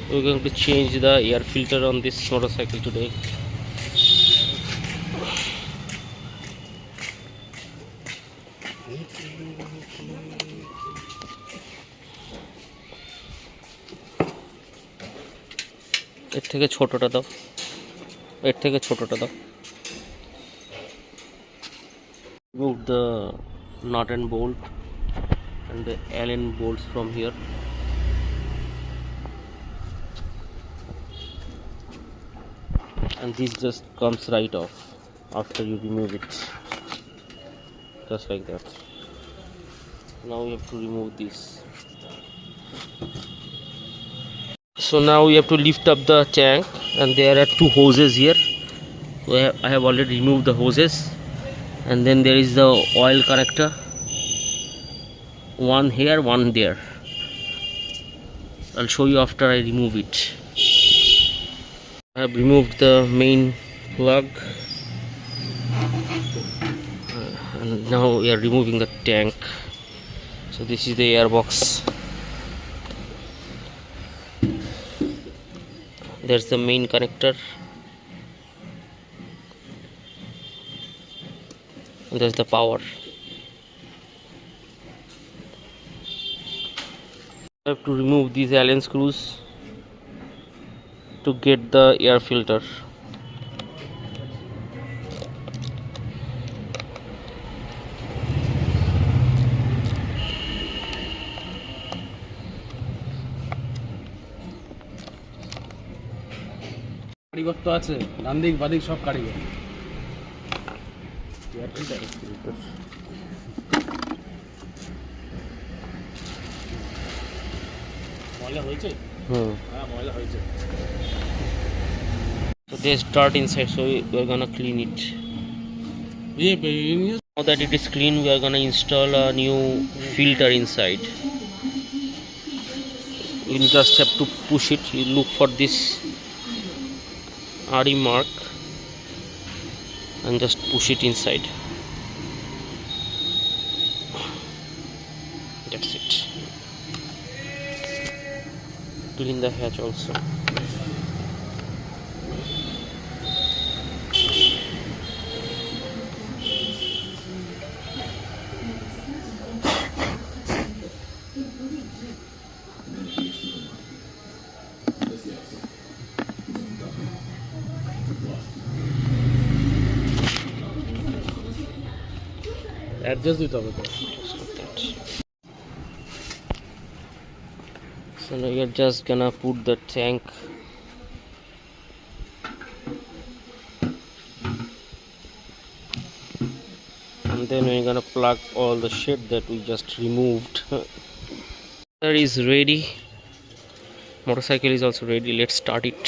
We're going to change the air filter on this motorcycle today. এর থেকে ছোটটা দাও, এর থেকে ছোটটা দাও। Remove the nut and bolt and the Allen bolts from here. And this just comes right off after you remove it, just like that. Now we have to remove this. So now we have to lift up the tank, and there are two hoses here. So I have already removed the hoses, and then there is the oil connector, one here, one there. I'll show you after I remove it. I have removed the main plug, and now we are removing the tank. So this is the airbox. There's the main connector, and there's the power. I have to remove these Allen screws to get the air filter. কারিগর তো আছে, ডান দিক বাদিক সব কারিগর। ময়লা হয়েছে? হ্যাঁ ময়লা হয়েছে। So there's dirt inside, so we're gonna clean it. Now that it is clean, we are gonna install a new filter inside. You'll just have to push it. You look for this RE mark and just push it inside. That's it. Clean the hatch also. Adjust দিতে হবে তো। So now you're just gonna put the tank and then we're gonna plug all the shit that we just removed. That is ready. Motorcycle is also ready. Let's start it.